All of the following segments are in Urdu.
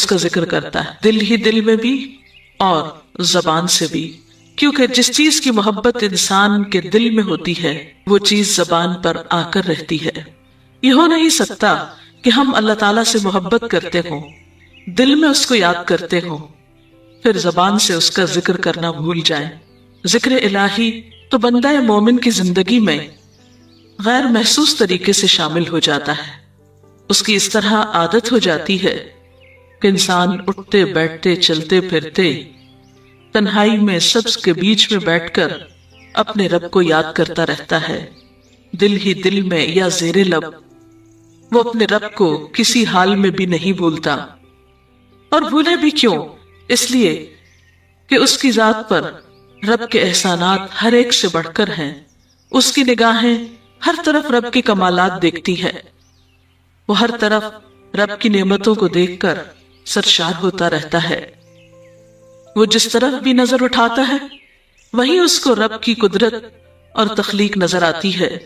اس کا ذکر کرتا ہے، دل ہی دل میں بھی اور زبان سے بھی، کیونکہ جس چیز کی محبت انسان کے دل میں ہوتی ہے وہ چیز زبان پر آ کر رہتی ہے۔ یہ ہو نہیں سکتا کہ ہم اللہ تعالیٰ سے محبت کرتے ہوں، دل میں اس کو یاد کرتے ہوں، پھر زبان سے اس کا ذکر کرنا بھول جائیں۔ ذکر الہی تو بندہ مومن کی زندگی میں غیر محسوس طریقے سے شامل ہو جاتا ہے، اس کی اس طرح عادت ہو جاتی ہے کہ انسان اٹھتے بیٹھتے چلتے پھرتے تنہائی میں سبز کے بیچ میں بیٹھ کر اپنے رب کو یاد کرتا رہتا ہے، دل ہی دل میں یا زیر لب وہ اپنے رب کو کسی حال میں بھی نہیں بھولتا۔ اور بھولے بھی کیوں؟ اس لیے کہ اس کی ذات پر رب کے احسانات ہر ایک سے بڑھ کر ہیں، اس کی نگاہیں ہر طرف رب کے کمالات دیکھتی ہے، وہ ہر طرف رب کی نعمتوں کو دیکھ کر سرشار ہوتا رہتا ہے۔ وہ جس طرف بھی نظر اٹھاتا ہے وہیں اس کو رب کی قدرت اور تخلیق نظر آتی ہے،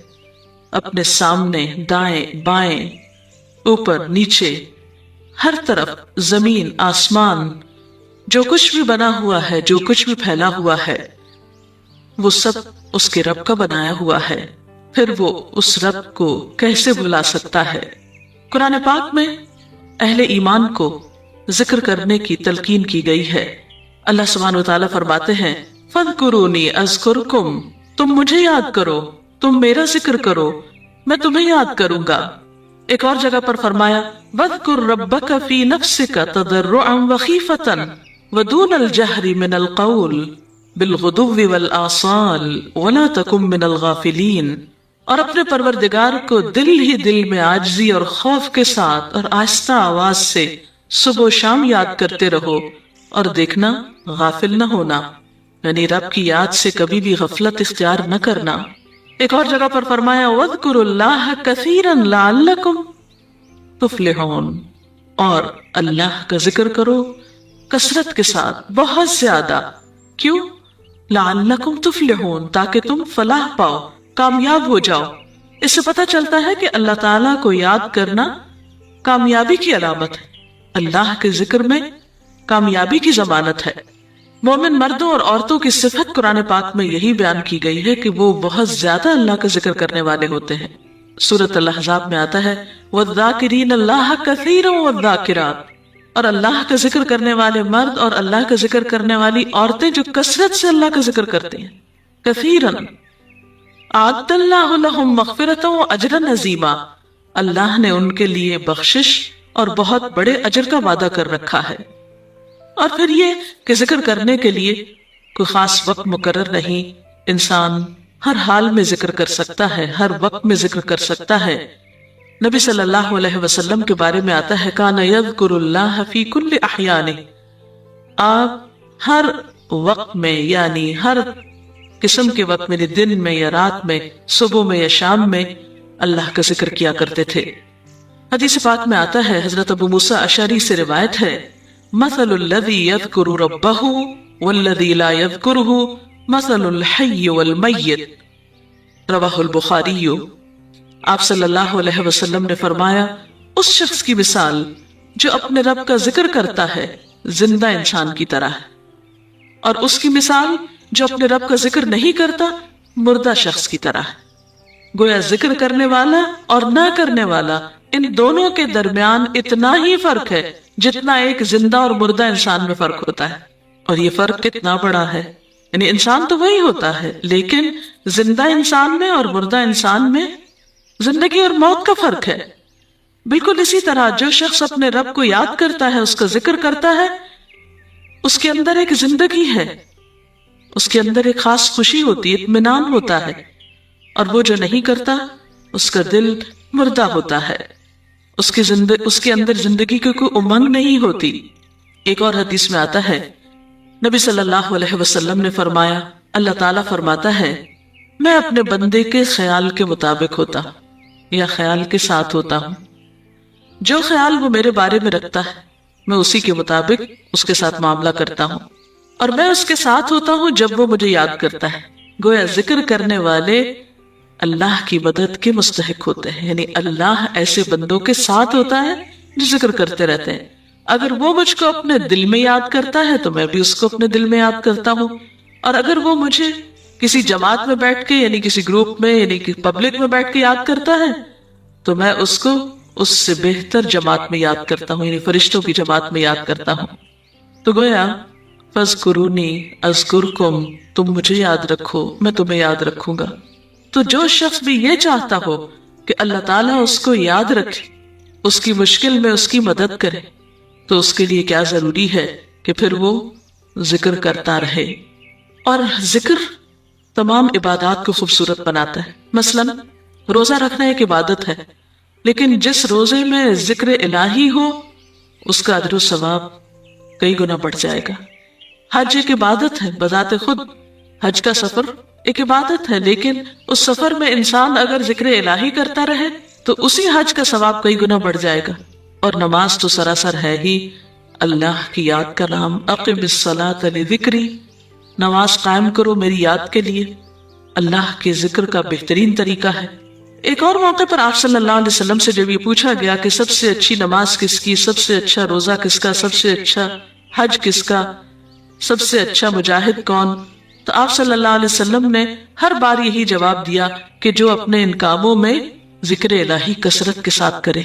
اپنے سامنے، دائیں بائیں، اوپر نیچے، ہر طرف زمین آسمان، جو کچھ بھی بنا ہوا ہے، جو کچھ بھی پھیلا ہوا ہے، وہ سب اس کے رب کا بنایا ہوا ہے، پھر وہ اس رب کو کیسے بھلا سکتا ہے؟ قرآن پاک میں اہل ایمان کو ذکر کرنے کی تلقین کی گئی ہے۔ اللہ سبحانہ وتعالی فرماتے ہیں فَاذْكُرُونِي أَذْكُرْكُمْ، تم مجھے یاد کرو، تم میرا ذکر کرو، میں تمہیں یاد کروں گا۔ ایک اور جگہ پر فرمایا وَاذْكُرْ رَبَّكَ فِي نَفْسِكَ تَضَرُّعًا وَخِيفَةً وَدُونَ الْجَهْرِ مِنَ الْقَوْلِ بِالْغُدُوِّ وَالْآصَالِ وَلَا تَكُن مِّنَ الْغَافِلِينَ، اور اپنے پروردگار کو دل ہی دل میں عاجزی اور خوف کے ساتھ اور آہستہ آواز سے صبح و شام یاد کرتے رہو، اور دیکھنا غافل نہ ہونا، یعنی رب کی یاد سے کبھی بھی غفلت اختیار نہ کرنا۔ ایک اور جگہ پر فرمایا وَاذْكُرُوا اللَّهَ كَثِيرًا لَعَلَّكُمْ تُفْلِحُونَ، اور اللہ کا ذکر کرو کثرت کے ساتھ، بہت زیادہ۔ کیوں؟ لَعَلَّكُمْ تُفْلِحُونَ، تاکہ تم فلاح پاؤ، کامیاب ہو جاؤ۔ اس سے پتہ چلتا ہے کہ اللہ تعالیٰ کو یاد کرنا کامیابی کی علامت ہے، اللہ کے ذکر میں کامیابی کی ضمانت ہے۔ مومن مردوں اور عورتوں کی صفت قرآن پاک میں یہی بیان کی گئی ہے کہ وہ بہت زیادہ اللہ کا ذکر کرنے والے ہوتے ہیں۔ سورۃ الاحزاب میں آتا ہے وَالذَّاكِرِينَ اللَّهَ كَثِيرًا وَالذَّاكِرَاتِ، اور اللہ کا ذکر کرنے والے مرد اور اللہ کا ذکر کرنے والی عورتیں جو کثرت سے اللہ کا ذکر کرتے ہیں۔ کثیراً اعد اللہ لہم مغفرۃ واجرا عظیما، اللہ نے ان کے لیے بخشش اور بہت بڑے اجر کا وعدہ کر رکھا ہے۔ اور پھر یہ کہ ذکر کرنے کے لیے کوئی خاص وقت مقرر نہیں، انسان ہر حال میں ذکر کر سکتا ہے، ہر وقت میں ذکر کر سکتا ہے۔ نبی صلی اللہ علیہ وسلم کے بارے میں آتا ہے کان یذکر اللہ فی کل احیانہ، آپ ہر وقت میں، یعنی ہر قسم کے وقت میں، دن میں یا رات میں، صبح میں یا شام میں اللہ کا ذکر کیا کرتے تھے۔ حدیث پاک میں آتا ہے، حضرت ابو موسیٰ اشعری سے روایت ہے مثل الذی یذکر ربہ والذی لا یذکرہ مثل الحی والمیت، رواہ البخاری۔ آپ صلی اللہ علیہ وسلم نے فرمایا اس شخص کی مثال جو اپنے رب کا ذکر کرتا ہے زندہ انسان کی طرح ہے، اور اس کی مثال جو اپنے رب کا ذکر نہیں کرتا مردہ شخص کی طرح ہے۔ گویا ذکر کرنے والا اور نہ کرنے والا، ان دونوں کے درمیان اتنا ہی فرق ہے جتنا ایک زندہ اور مردہ انسان میں فرق ہوتا ہے، اور یہ فرق کتنا بڑا ہے۔ یعنی انسان تو وہی ہوتا ہے، لیکن زندہ انسان میں اور مردہ انسان میں زندگی اور موت کا فرق ہے۔ بالکل اسی طرح جو شخص اپنے رب کو یاد کرتا ہے، اس کا ذکر کرتا ہے، اس کے اندر ایک زندگی ہے، اس کے اندر ایک خاص خوشی ہوتی ہے، اطمینان ہوتا ہے، اور وہ جو نہیں کرتا اس کا دل مردہ ہوتا ہے، اس کے اندر زندگی کی کوئی امنگ نہیں ہوتی۔ ایک اور حدیث میں آتا ہے نبی صلی اللہ علیہ وسلم نے فرمایا، اللہ تعالیٰ فرماتا ہے میں اپنے بندے کے خیال کے مطابق ہوتا ہوں یا خیال کے ساتھ ہوتا ہوں، جو خیال وہ میرے بارے میں رکھتا ہے میں اسی کے مطابق اس کے ساتھ معاملہ کرتا ہوں، اور میں اس کے ساتھ ہوتا ہوں جب وہ مجھے یاد کرتا ہے۔ گویا ذکر کرنے والے اللہ کی مدد کے مستحق ہوتے ہیں، یعنی اللہ ایسے بندوں کے ساتھ ہوتا ہے جو ذکر کرتے رہتے ہیں، اگر وہ مجھ کو اپنے دل میں یاد کرتا ہے تو میں بھی اس کو اپنے دل میں یاد کرتا ہوں، اور اگر وہ مجھے کسی جماعت میں بیٹھ کے یعنی کسی گروپ میں یعنی کہ پبلک میں بیٹھ کے یاد کرتا ہے تو میں اس کو اس سے بہتر جماعت میں یاد کرتا ہوں، یعنی فرشتوں کی جماعت میں یاد کرتا ہوں۔ تو گویا فاذکرونی اذکرکم، تم مجھے یاد رکھو میں تمہیں یاد رکھوں گا۔ تو جو شخص بھی یہ چاہتا ہو کہ اللہ تعالیٰ اس کو یاد رکھے، اس کی مشکل میں اس کی مدد کرے، تو اس کے لیے کیا ضروری ہے کہ پھر وہ ذکر کرتا رہے۔ اور ذکر تمام عبادات کو خوبصورت بناتا ہے۔ مثلا روزہ رکھنا ایک عبادت ہے، لیکن جس روزے میں ذکر الہی ہو اس کا اجر و ثواب کئی گنا بڑھ جائے گا۔ حج ایک عبادت ہے بذات خود، حج کا سفر ایک عبادت ہے، لیکن اس سفر میں انسان اگر ذکر الہی کرتا رہے تو اسی حج کا ثواب کئی گنا بڑھ جائے گا۔ اور نماز تو سراسر ہے ہی اللہ کی یاد کا نام، اقم الصلاۃ لذکری، نماز قائم کرو میری یاد کے لیے۔ اللہ کے ذکر کا بہترین طریقہ ہے۔ ایک اور موقع پر آپ صلی اللہ علیہ وسلم سے جب یہ پوچھا گیا کہ سب سے اچھی نماز کس کی، سب سے اچھا روزہ کس کا، سب سے اچھا حج کس کا، سب سے اچھا مجاہد کون، تو آپ صلی اللہ علیہ وسلم نے ہر بار یہی جواب دیا کہ جو اپنے ان کاموں میں ذکر الہی کثرت کے ساتھ کرے۔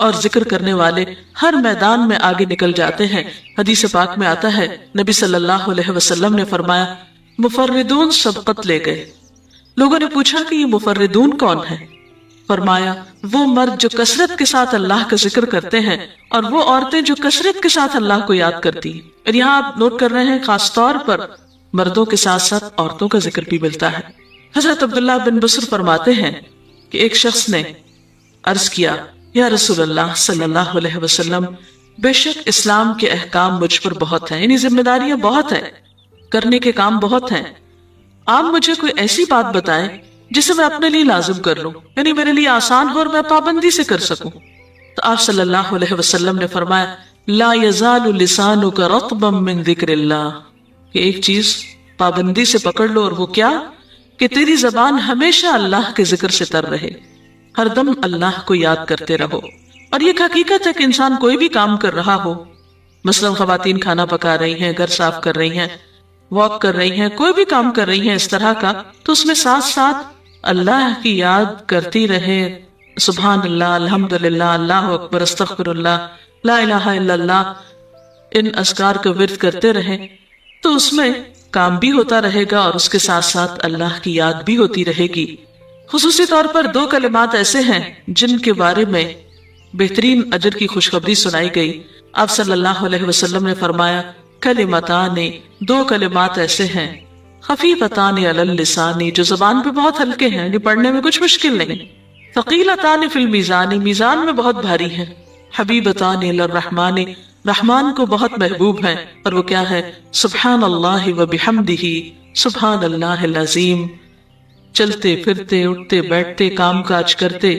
اور ذکر کرنے والے ہر میدان میں آگے نکل جاتے ہیں۔ حدیث پاک میں آتا ہے نبی صلی اللہ علیہ وسلم نے فرمایا مفردون سبقت لے گئے۔ لوگوں نے پوچھا کہ یہ مفردون کون ہے؟ فرمایا وہ مرد جو کثرت کے ساتھ اللہ کا ذکر کرتے ہیں اور وہ عورتیں جو کثرت کے ساتھ اللہ کو یاد کرتی ہیں۔ اور یہاں آپ نوٹ کر رہے ہیں خاص طور پر مردوں کے ساتھ ساتھ عورتوں کا ذکر بھی ملتا ہے۔ حضرت عبداللہ بن بصر فرماتے ہیں کہ ایک شخص نے عرض کیا یا رسول اللہ صلی اللہ علیہ وسلم، بے شک اسلام کے احکام مجھ پر بہت ہیں، یعنی ذمہ داریاں بہت ہیں، کرنے کے کام بہت ہیں، آپ مجھے کوئی ایسی بات بتائیں جسے میں اپنے لیے لازم کر لوں، یعنی میرے لیے آسان ہو اور میں پابندی سے کر سکوں۔ تو آپ صلی اللہ علیہ وسلم نے فرمایا لا یزال لسانک رطبا من ذکر اللہ، کہ ایک چیز پابندی سے پکڑ لو، اور وہ کیا کہ تیری زبان ہمیشہ اللہ کے ذکر سے تر رہے، ہر دم اللہ کو یاد کرتے رہو۔ اور یہ حقیقت ہے کہ انسان کوئی بھی کام کر رہا ہو، مثلا خواتین کھانا پکا رہی ہیں، گھر صاف کر رہی ہیں، واک کر رہی ہیں، کوئی بھی کام کر رہی ہیں اس طرح کا، تو اس میں ساتھ ساتھ اللہ کی یاد کرتی رہے، سبحان اللہ، الحمدللہ، اللہ اکبر، استغفر اللہ، لا الہ الا اللہ، ان اذکار کا ورد کرتے رہیں، تو اس میں کام بھی ہوتا رہے گا اور اس کے ساتھ ساتھ اللہ کی یاد بھی ہوتی رہے گی۔ خصوصی طور پر دو کلمات ایسے ہیں جن کے بارے میں بہترین اجر کی خوشخبری سنائی گئی۔ آپ صلی اللہ علیہ وسلم نے فرمایا کلمتان، دو کلمات ایسے ہیں خفیفتان علی اللسان، جو زبان پہ بہت ہلکے ہیں، جو پڑھنے میں کچھ مشکل نہیں، ثقیلتان فی المیزان، میزان میں بہت بھاری ہیں، حبیبتان الی الرحمن، رحمان کو بہت محبوب ہیں، اور وہ کیا ہے؟ سبحان اللہ و بحمدہ، سبحان اللہ العظیم۔ چلتے پھرتے اٹھتے بیٹھتے کام کاج کرتے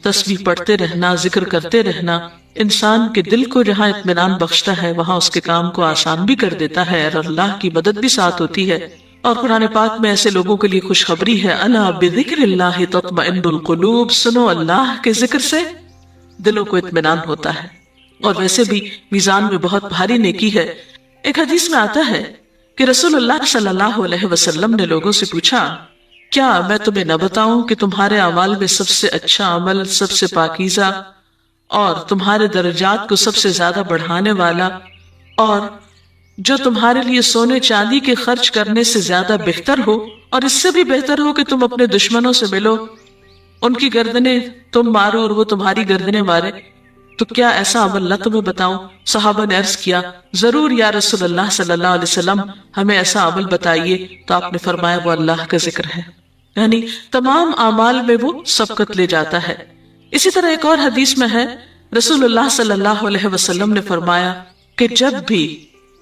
تسبیح پڑھتے رہنا، ذکر کرتے رہنا انسان کے دل کو جہاں اطمینان بخشتا ہے وہاں اس کے کام کو آسان بھی کر دیتا ہے، اور اللہ کی مدد بھی ساتھ ہوتی ہے۔ اور قرآن پاک میں ایسے لوگوں کے لیے خوشخبری ہے، الا بذکر اللہ تطمئن القلوب، سنو اللہ کے ذکر سے دلوں کو اطمینان ہوتا ہے۔ اور ویسے بھی میزان میں بہت بھاری نیکی ہے۔ ایک حدیث میں آتا ہے کہ رسول اللہ صلی اللہ علیہ وسلم نے لوگوں سے پوچھا کیا میں تمہیں نہ بتاؤں کہ تمہارے اعمال میں سب سے اچھا عمل، سب سے پاکیزہ اور تمہارے درجات کو سب سے زیادہ بڑھانے والا، اور جو تمہارے لیے سونے چاندی کے خرچ کرنے سے زیادہ بہتر ہو، اور اس سے بھی بہتر ہو کہ تم اپنے دشمنوں سے ملو، ان کی گردنیں تم مارو اور وہ تمہاری گردنیں مارے، تو کیا ایسا عمل نہ تمہیں بتاؤں؟ صحابہ نے عرض کیا ضرور یا رسول اللہ صلی اللہ علیہ وسلم، ہمیں ایسا عمل بتائیے۔ تو آپ نے فرمایا وہ اللہ کا ذکر ہے، یعنی تمام اعمال میں وہ سبقت لے جاتا ہے۔ اسی طرح ایک اور حدیث میں ہے رسول اللہ صلی اللہ علیہ وسلم نے فرمایا کہ جب بھی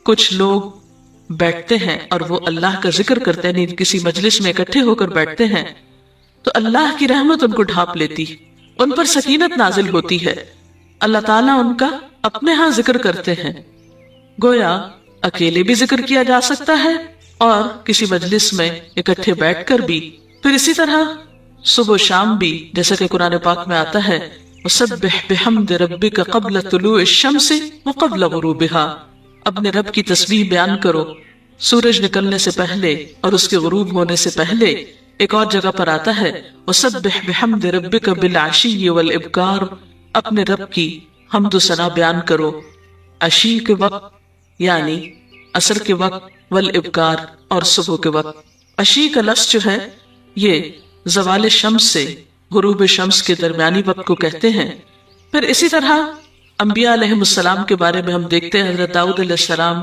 کچھ لوگ بیٹھتے ہیں اور وہ اللہ کا ذکر کرتے ہیں، یعنی کسی مجلس میں اکٹھے ہو کر بیٹھتے ہیں، تو اللہ کی رحمت ان کو ڈھانپ لیتی، ان پر سکینت نازل ہوتی ہے، اللہ تعالیٰ ان کا اپنے ہاں ذکر کرتے ہیں۔ گویا اکیلے بھی ذکر کیا جا سکتا ہے اور کسی مجلس میں اکٹھے بیٹھ کر بھی، پھر اسی طرح صبح و شام بھی، جیسا کہ قرآن پاک میں آتا ہے وسبح بحمد ربک قبل طلوع الشمس وقبل غروبها، اپنے رب کی تسبیح بیان کرو سورج نکلنے سے پہلے اور اس کے غروب ہونے سے پہلے۔ ایک اور جگہ پر آتا ہے وسبح بحمد ربک بالعشی والابکار، اپنے رب کی حمد و ثنا بیان کرو عشی کے وقت یعنی عصر کے وقت، والابکار اور صبح کے وقت۔ عشی کا لفظ جو ہے یہ زوال شمس سے غروب شمس کے درمیانی وقت کو کہتے ہیں۔ پھر اسی طرح انبیاء علیہ السلام کے بارے میں ہم دیکھتے ہیں، حضرت داؤد علیہ السلام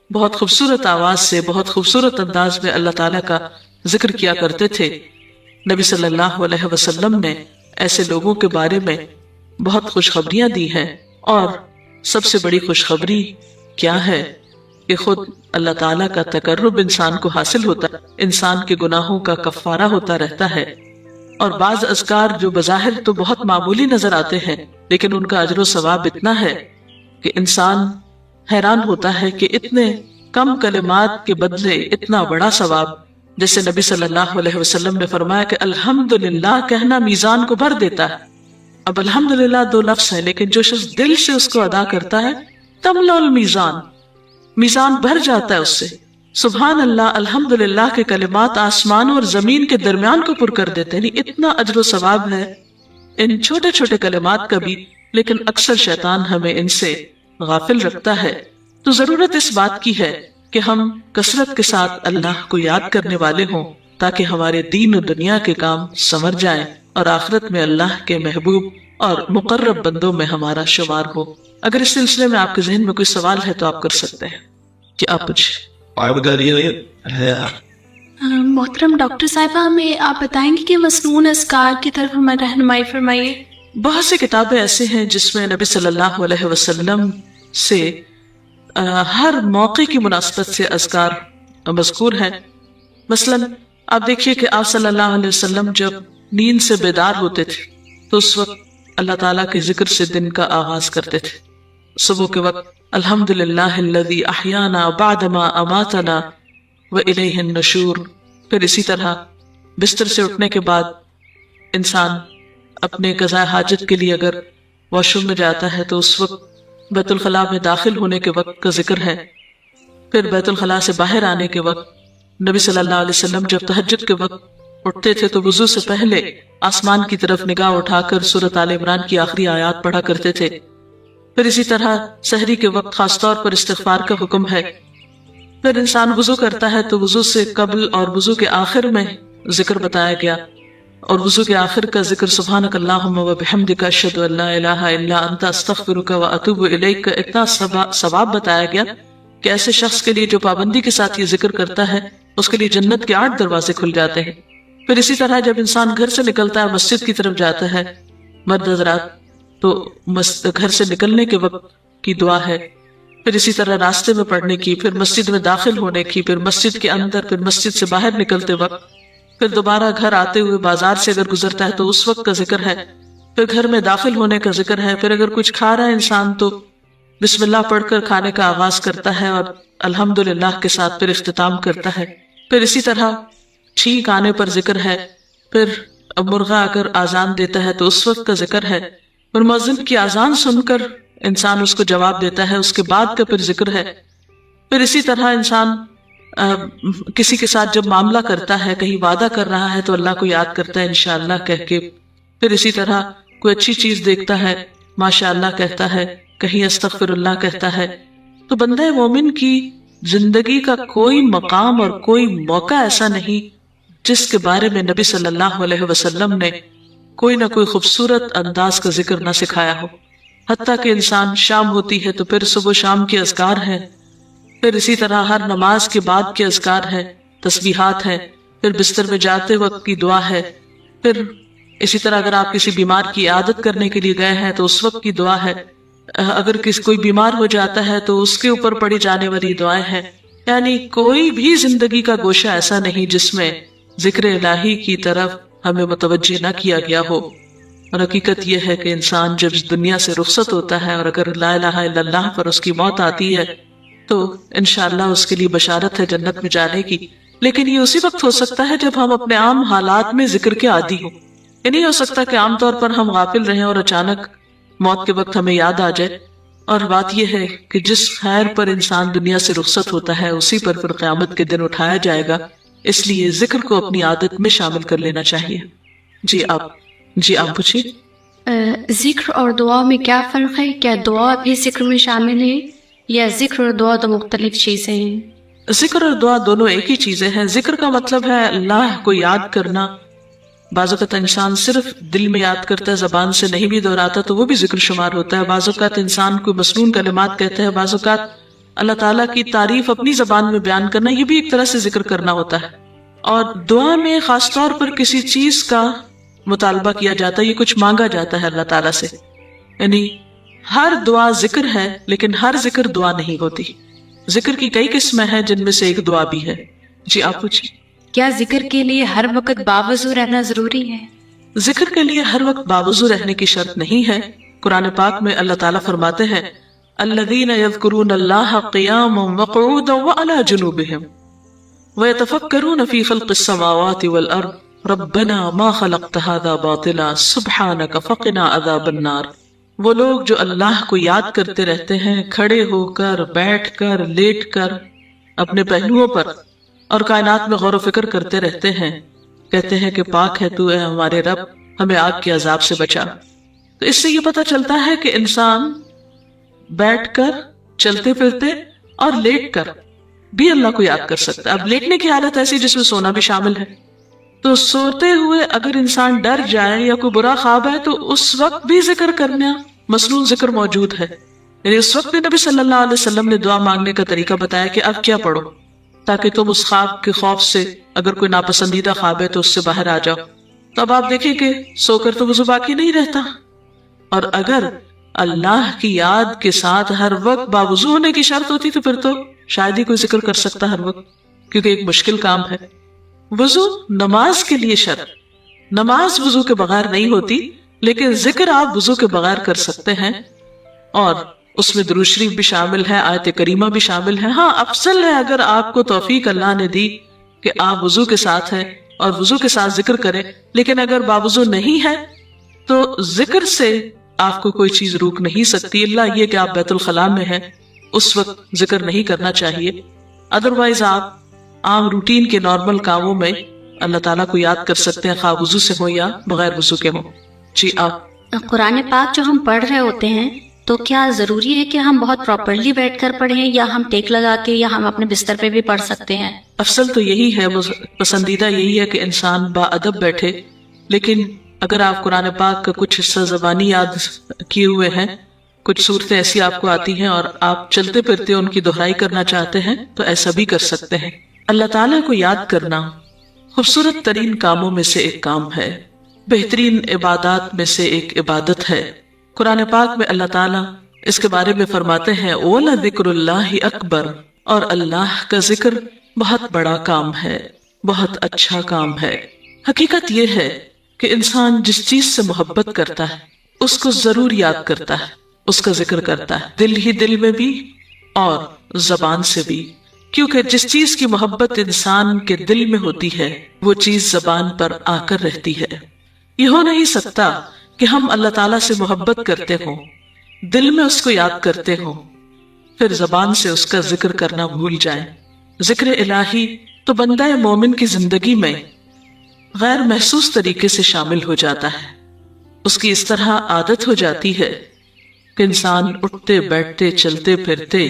بہت خوبصورت آواز سے بہت خوبصورت انداز میں اللہ تعالیٰ کا ذکر کیا کرتے تھے۔ نبی صلی اللہ علیہ وسلم نے ایسے لوگوں کے بارے میں بہت خوشخبریاں دی ہیں، اور سب سے بڑی خوشخبری کیا ہے کہ خود اللہ تعالیٰ کا تقرب انسان کو حاصل ہوتا ہے، انسان کے گناہوں کا کفارہ ہوتا رہتا ہے۔ اور بعض اذکار جو بظاہر تو بہت معمولی نظر آتے ہیں لیکن ان کا اجر و ثواب اتنا ہے کہ انسان حیران ہوتا ہے کہ اتنے کم کلمات کے بدلے اتنا بڑا ثواب۔ جیسے نبی صلی اللہ علیہ وسلم نے فرمایا کہ الحمدللہ کہنا میزان کو بھر دیتا ہے۔ اب الحمدللہ دو لفظ ہیں لیکن جو شخص دل سے اس کو ادا کرتا ہے تملأ المیزان، میزان بھر جاتا ہے اس سے۔ سبحان اللہ، الحمدللہ کے کلمات آسمان اور زمین کے درمیان کو پر کر دیتے ہیں، یعنی اتنا اجر و ثواب ہے ان چھوٹے چھوٹے کلمات کا بھی، لیکن اکثر شیطان ہمیں ان سے غافل رکھتا ہے۔ تو ضرورت اس بات کی ہے کہ ہم کثرت کے ساتھ اللہ کو یاد کرنے والے ہوں تاکہ ہمارے دین و دنیا کے کام سنور جائیں اور آخرت میں اللہ کے محبوب اور مقرب بندوں میں ہمارا شمار ہو۔ اگر اس سلسلے میں آپ کے ذہن میں کوئی سوال ہے تو آپ کر سکتے ہیں کہ آپ کچھ۔ محترم ڈاکٹر صاحبہ، ہمیں آپ بتائیں گے کہ مسنون اذکار کی طرف ہمیں رہنمائی فرمائیے۔ بہت سی کتابیں ایسے ہیں جس میں نبی صلی اللہ علیہ وسلم سے ہر موقع کی مناسبت سے اذکار مذکور ہیں۔ مثلا آپ دیکھیے کہ آپ صلی اللہ علیہ وسلم جب نیند سے بیدار ہوتے تھے تو اس وقت اللہ تعالیٰ کے ذکر سے دن کا آغاز کرتے تھے۔ صبح کے وقت الحمدللہ الذی احیانا بعدما اماتنا والیہ النشور۔ پھر اسی طرح بستر سے اٹھنے کے بعد انسان اپنے قضاء حاجت کے لیے اگر واش روم میں جاتا ہے تو اس وقت بیت الخلاء میں داخل ہونے کے وقت کا ذکر ہے۔ پھر بیت الخلاء سے باہر آنے کے وقت نبی صلی اللہ علیہ وسلم جب تہجد کے وقت اٹھتے تھے تو وضو سے پہلے آسمان کی طرف نگاہ اٹھا کر سورۃ آل عمران کی آخری آیات پڑھا کرتے تھے۔ پھر اسی طرح سحری کے وقت خاص طور پر استغفار کا حکم ہے۔ پھر انسان وضو کرتا ہے تو وضو سے قبل اور وضو کے آخر میں ذکر بتایا گیا، اور وضو کے آخر کا ذکر سبحانک اللہم و بحمدک اشہد ان لا الہ الا انت استغفرک و اتوب الیک کا اتنا ثواب بتایا گیا کہ ایسے شخص کے لیے جو پابندی کے ساتھ یہ ذکر کرتا ہے اس کے لیے جنت کے 8 دروازے کھل جاتے ہیں۔ پھر اسی طرح جب انسان گھر سے نکلتا ہے مسجد کی طرف جاتا ہے مرد حضرات تو گھر سے نکلنے کے وقت کی دعا ہے، پھر اسی طرح راستے میں پڑھنے کی، پھر مسجد میں داخل ہونے کی، پھر مسجد کے اندر، پھر مسجد سے باہر نکلتے وقت، پھر دوبارہ گھر آتے ہوئے بازار سے اگر گزرتا ہے تو اس وقت کا ذکر ہے، پھر گھر میں داخل ہونے کا ذکر ہے، پھر اگر کچھ کھا رہا ہے انسان تو بسم اللہ پڑھ کر کھانے کا آغاز کرتا ہے اور الحمدللہ کے ساتھ پھر اختتام کرتا ہے۔ پھر اسی طرح چھینک آنے پر ذکر ہے، پھر مرغا اگر آذان دیتا ہے تو اس وقت کا ذکر ہے، پھر مؤذن کی آذان سن کر انسان اس کو جواب دیتا ہے، اس کے بعد کا پھر ذکر ہے۔ پھر اسی طرح انسان کسی کے ساتھ جب معاملہ کرتا ہے، کہیں وعدہ کر رہا ہے تو اللہ کو یاد کرتا ہے انشاءاللہ کہہ کے، پھر اسی طرح کوئی اچھی چیز دیکھتا ہے ماشاءاللہ کہتا ہے، کہیں استغفر اللہ کہتا ہے۔ تو بندہ مومن کی زندگی کا کوئی مقام اور کوئی موقع ایسا نہیں جس کے بارے میں نبی صلی اللہ علیہ وسلم نے کوئی نہ کوئی خوبصورت انداز کا ذکر نہ سکھایا ہو۔ حتیٰ کہ انسان شام ہوتی ہے تو پھر صبح شام کے اذکار ہیں، پھر اسی طرح ہر نماز کے بعد کے اذکار ہیں، تسبیحات ہیں، پھر بستر میں جاتے وقت کی دعا ہے، پھر اسی طرح اگر آپ کسی بیمار کی عیادت کرنے کے لیے گئے ہیں تو اس وقت کی دعا ہے، اگر کوئی بیمار ہو جاتا ہے تو اس کے اوپر پڑھی جانے والی دعائیں ہیں۔ یعنی کوئی بھی زندگی کا گوشہ ایسا نہیں جس میں ذکر الہی کی طرف ہمیں متوجہ نہ کیا گیا ہو۔ اور حقیقت یہ ہے کہ انسان جب اس دنیا سے رخصت ہوتا ہے اور اگر لا الہ الا اللہ پر اس کی موت آتی ہے تو انشاءاللہ اس کے لیے بشارت ہے جنت میں جانے کی، لیکن یہ اسی وقت ہو سکتا ہے جب ہم اپنے عام حالات میں ذکر کے عادی ہوں۔ یہ نہیں ہو سکتا کہ عام طور پر ہم غافل رہیں اور اچانک موت کے وقت ہمیں یاد آ جائے. اور بات یہ ہے کہ جس خیر پر انسان دنیا سے رخصت ہوتا ہے اسی پر پھر قیامت کے دن اٹھایا جائے گا. اس لیے ذکر کو اپنی عادت میں شامل کر لینا چاہیے. جی آپ پوچھیے. ذکر اور دعا میں کیا فرق ہے؟ کیا دعا بھی ذکر میں شامل ہے یا ذکر اور دعا تو مختلف چیزیں ہیں؟ ذکر اور دعا دونوں ایک ہی چیزیں ہیں. ذکر کا مطلب ہے اللہ کو یاد کرنا. بعض اوقات انسان صرف دل میں یاد کرتا ہے، زبان سے نہیں بھی دہراتا تو وہ بھی ذکر شمار ہوتا ہے. بعض اوقات انسان کو مسنون کلمات کہتے ہیں. بعض اوقات اللہ تعالیٰ کی تعریف اپنی زبان میں بیان کرنا، یہ بھی ایک طرح سے ذکر کرنا ہوتا ہے. اور دعا میں خاص طور پر کسی چیز کا مطالبہ کیا جاتا ہے، یہ کچھ مانگا جاتا ہے اللہ تعالیٰ سے. یعنی ہر دعا ذکر ہے لیکن ہر ذکر دعا نہیں ہوتی. ذکر کی کئی قسمیں ہیں جن میں سے ایک دعا بھی ہے. جی آپ پوچھیں. کیا ذکر کے لیے ہر وقت باوضو رہنا ضروری ہے؟ ذکر کے لیے ہر وقت باوضو رہنے کی شرط نہیں ہے. قرآن پاک میں اللہ تعالیٰ فرماتے ہیں الذین یذکرون اللہ قیاما وقعودا وعلی جنوبہم ویتفکرون فی خلق السماوات والارض ربنا ما خلقت هذا باطلا سبحانک فقنا عذاب النار. وہ لوگ جو اللہ کو یاد کرتے رہتے ہیں کھڑے ہو کر، بیٹھ کر، لیٹ کر، اپنے پہلوؤں پر، اور کائنات میں غور و فکر کرتے رہتے ہیں، کہتے ہیں کہ پاک ہے تو اے ہمارے رب، ہمیں آگ کے عذاب سے بچا. تو اس سے یہ پتہ چلتا ہے کہ انسان بیٹھ کر، چلتے پھرتے اور لیٹ کر بھی اللہ کو یاد کر سکتا ہے. اب لیٹنے کی حالت ایسی جس میں سونا بھی شامل ہے. تو سوتے ہوئے اگر انسان ڈر جائے یا کوئی برا خواب ہے تو اس وقت بھی ذکر کرنا، مسنون ذکر موجود ہے. یعنی اس وقت بھی نبی صلی اللہ علیہ وسلم نے دعا مانگنے کا طریقہ بتایا کہ اب کیا پڑھو، تاکہ تم اس خواب کے خوف سے، اگر کوئی ناپسندیدہ خواب ہے تو اس سے باہر آ جاؤ. تو اب آپ دیکھیں کہ سو کر تو وضو باقی نہیں رہتا. اور اگر اللہ کی یاد کے ساتھ ہر وقت باوضو ہونے کی شرط ہوتی تو پھر تو شاید ہی کوئی ذکر کر سکتا ہر وقت، کیونکہ ایک مشکل کام ہے. وضو نماز کے لیے شرط، نماز وضو کے بغیر نہیں ہوتی، لیکن ذکر آپ وضو کے بغیر کر سکتے ہیں. اور اس میں درود شریف بھی شامل ہے، آیت کریمہ بھی شامل ہے. ہاں افضل ہے اگر آپ کو توفیق اللہ نے دی کہ آپ وضو کے ساتھ ہیں اور وضو کے ساتھ ذکر کریں. لیکن اگر باوضو نہیں ہے تو ذکر سے آپ کو کوئی چیز روک نہیں سکتی، اللہ یہ کہ آپ بیت الخلاء میں ہیں، اس وقت ذکر نہیں کرنا چاہیے. ادروائز آپ عام روٹین کے نارمل کاموں میں اللہ تعالیٰ کو یاد کر سکتے ہیں، خواہ وضو سے ہو یا بغیر وضو کے ہو. جی آپ. قرآن پاک جو ہم پڑھ رہے ہوتے ہیں تو کیا ضروری ہے کہ ہم بہت پراپرلی بیٹھ کر پڑھیں یا ہم ٹیک لگا کے یا ہم اپنے بستر پہ بھی پڑھ سکتے ہیں؟ افضل تو یہی ہے، وہ پسندیدہ یہی ہے کہ انسان با ادب بیٹھے. لیکن اگر آپ قرآن پاک کا کچھ حصہ زبانی یاد کیے ہوئے ہیں، کچھ صورتیں ایسی آپ کو آتی ہیں اور آپ چلتے پھرتے ان کی دہرائی کرنا چاہتے ہیں تو ایسا بھی کر سکتے ہیں. اللہ تعالیٰ کو یاد کرنا خوبصورت ترین کاموں میں سے ایک کام ہے، بہترین عبادات میں سے ایک عبادت ہے. قرآن پاک میں اللہ تعالیٰ اس کے بارے میں فرماتے ہیں وَلَذِكْرُ اللَّهِ أَكْبَرُ، اور اللہ کا ذکر بہت بڑا کام ہے، بہت اچھا کام ہے. حقیقت یہ ہے کہ انسان جس چیز سے محبت کرتا ہے اس کو ضرور یاد کرتا ہے، اس کا ذکر کرتا ہے، دل ہی دل میں بھی اور زبان سے بھی. کیونکہ جس چیز کی محبت انسان کے دل میں ہوتی ہے وہ چیز زبان پر آ کر رہتی ہے. یہ ہو نہیں سکتا کہ ہم اللہ تعالیٰ سے محبت کرتے ہوں، دل میں اس کو یاد کرتے ہوں، پھر زبان سے اس کا ذکر کرنا بھول جائیں. ذکر الہی تو بندہ مومن کی زندگی میں غیر محسوس طریقے سے شامل ہو جاتا ہے. اس کی اس طرح عادت ہو جاتی ہے کہ انسان اٹھتے بیٹھتے چلتے پھرتے